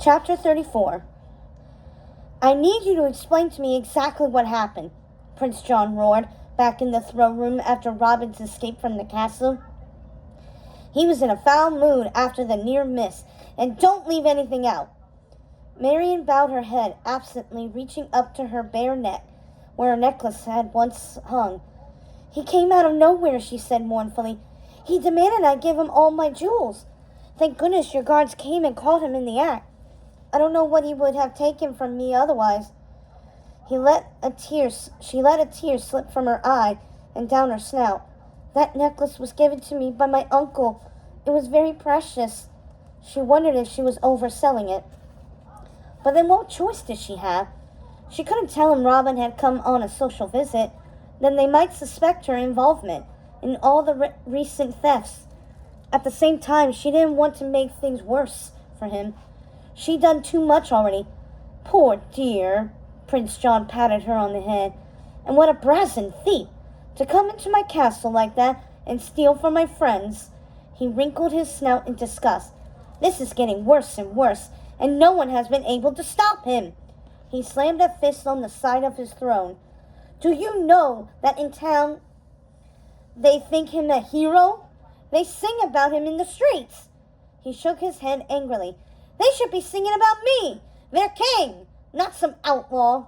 Chapter 34. I need you to explain to me exactly what happened, Prince John roared, back in the throne room after Robin's escape from the castle. He was in a foul mood after the near miss, and don't leave anything out. Marian bowed her head absently, reaching up to her bare neck, where her necklace had once hung. He came out of nowhere, she said mournfully. He demanded I give him all my jewels. Thank goodness your guards came and caught him in the act. I don't know what he would have taken from me otherwise. She let a tear slip from her eye and down her snout. That necklace was given to me by my uncle. It was very precious. She wondered if she was overselling it. But then what choice did she have? She couldn't tell him Robin had come on a social visit. Then they might suspect her involvement in all the recent thefts. At the same time, she didn't want to make things worse for him. She'd done too much already. Poor dear, Prince John patted her on the head. And what a brazen thief! To come into my castle like that and steal from my friends. He wrinkled his snout in disgust. This is getting worse and worse, and no one has been able to stop him. He slammed a fist on the side of his throne. Do you know that in town they think him a hero? They sing about him in the streets. He shook his head angrily. They should be singing about me, their king, not some outlaw.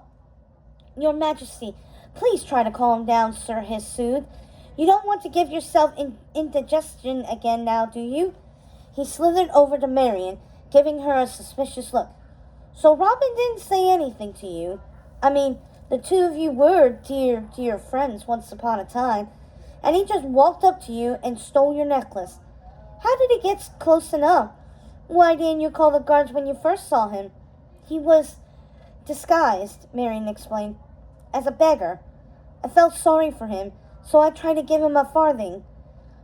Your Majesty, please try to calm down, Sir Hiss soothed. You don't want to give yourself indigestion again now, do you? He slithered over to Marian, giving her a suspicious look. So Robin didn't say anything to you? I mean, the two of you were dear friends once upon a time, and he just walked up to you and stole your necklace. How did he get close enough? Why didn't you call the guards when you first saw him? He was disguised, Marian explained, as a beggar. I felt sorry for him, so I tried to give him a farthing.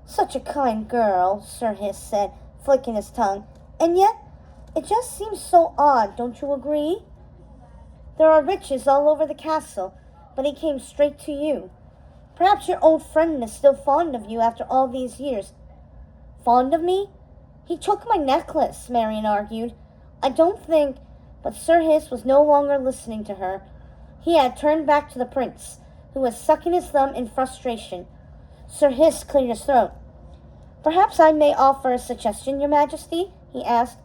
Such a kind girl, Sir Hiss said, flicking his tongue. And yet, it just seems so odd, don't you agree? There are riches all over the castle, but he came straight to you. Perhaps your old friend is still fond of you after all these years. Fond of me? He took my necklace, Marian argued. I don't think... But Sir Hiss was no longer listening to her. He had turned back to the prince, who was sucking his thumb in frustration. Sir Hiss cleared his throat. Perhaps I may offer a suggestion, Your Majesty? He asked.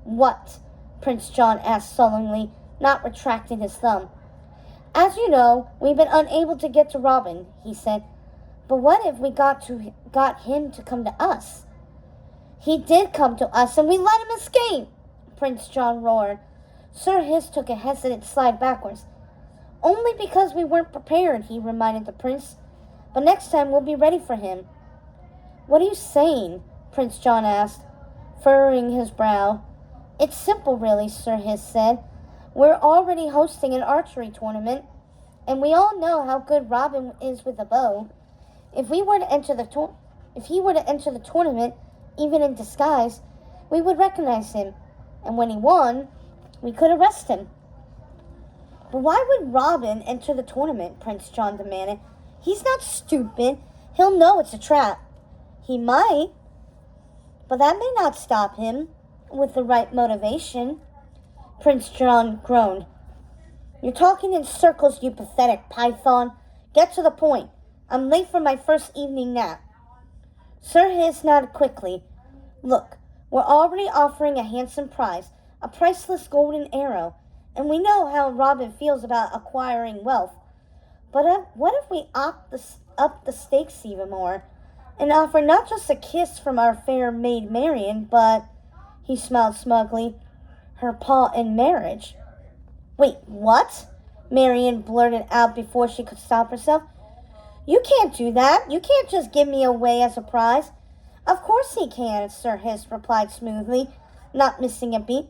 What? Prince John asked sullenly, not retracting his thumb. As you know, we've been unable to get to Robin, he said. But what if we got him to come to us? He did come to us, and we let him escape, Prince John roared. Sir Hiss took a hesitant slide backwards. Only because we weren't prepared, he reminded the prince. But next time we'll be ready for him. What are you saying? Prince John asked, furrowing his brow. It's simple, really, Sir Hiss said. We're already hosting an archery tournament, and we all know how good Robin is with a bow. If he were to enter the tournament, even in disguise, we would recognize him, and when he won, we could arrest him. But why would Robin enter the tournament? Prince John demanded. He's not stupid. He'll know it's a trap. He might, but that may not stop him with the right motivation. Prince John groaned. You're talking in circles, you pathetic python. Get to the point. I'm late for my first evening nap. Sir Hiss nodded quickly. Look, we're already offering a handsome prize, a priceless golden arrow, and we know how Robin feels about acquiring wealth. But what if we up the stakes even more, and offer not just a kiss from our fair maid Marian, but, he smiled smugly, her paw in marriage? Wait, what? Marian blurted out before she could stop herself. You can't do that. You can't just give me away as a prize. Of course he can, Sir Hiss replied smoothly, not missing a beat.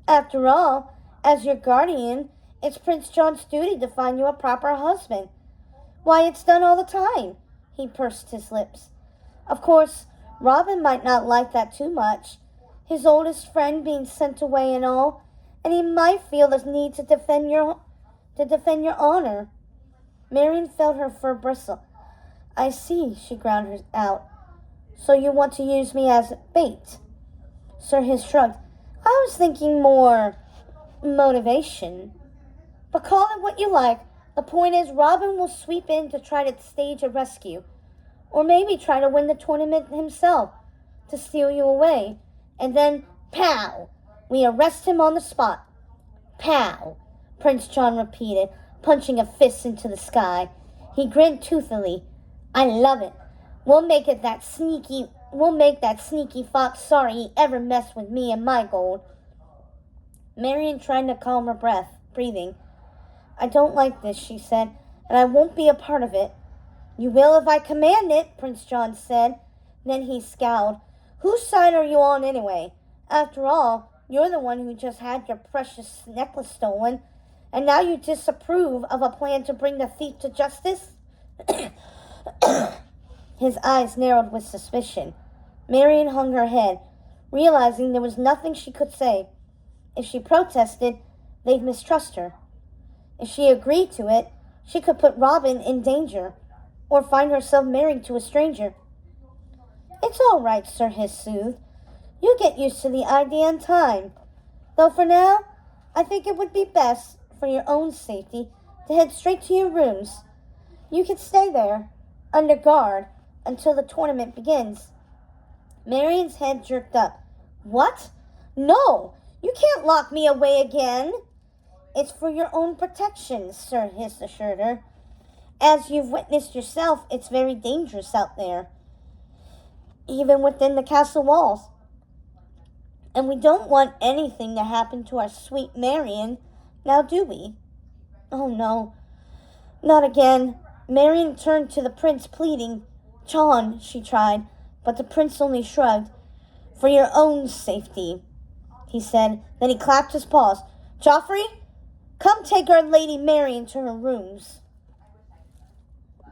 After all, as your guardian, it's Prince John's duty to find you a proper husband. Why, it's done all the time. He pursed his lips. Of course, Robin might not like that too much, his oldest friend being sent away and all, and he might feel the need to defend your honor. Marian felt her fur bristle. I see, she ground out. So you want to use me as bait? Sir Hiss shrugged. I was thinking more motivation. But call it what you like. The point is, Robin will sweep in to try to stage a rescue. Or maybe try to win the tournament himself to steal you away. And then, pow! We arrest him on the spot. Pow! Prince John repeated, punching a fist into the sky. He grinned toothily. I love it. We'll make that sneaky fox sorry he ever messed with me and my gold. Marion tried to calm her breathing. I don't like this, she said, and I won't be a part of it. You will if I command it, Prince John said. Then he scowled. Whose side are you on anyway? After all, you're the one who just had your precious necklace stolen, and now you disapprove of a plan to bring the thief to justice? His eyes narrowed with suspicion. Marion hung her head, realizing there was nothing she could say. If she protested, they'd mistrust her. If she agreed to it, she could put Robin in danger, or find herself married to a stranger. It's all right, Sir Hiss soothed. You'll get used to the idea in time. Though for now, I think it would be best, for your own safety, to head straight to your rooms. You can stay there, under guard, until the tournament begins. Marion's head jerked up. What? No! You can't lock me away again! It's for your own protection, Sir Hiss assured her. As you've witnessed yourself, it's very dangerous out there, even within the castle walls. And we don't want anything to happen to our sweet Marion, now do we? Oh no, not again. Marion turned to the prince, pleading. John, she tried, but the prince only shrugged. For your own safety, he said. Then he clapped his paws. Joffrey, come take our Lady Marion to her rooms.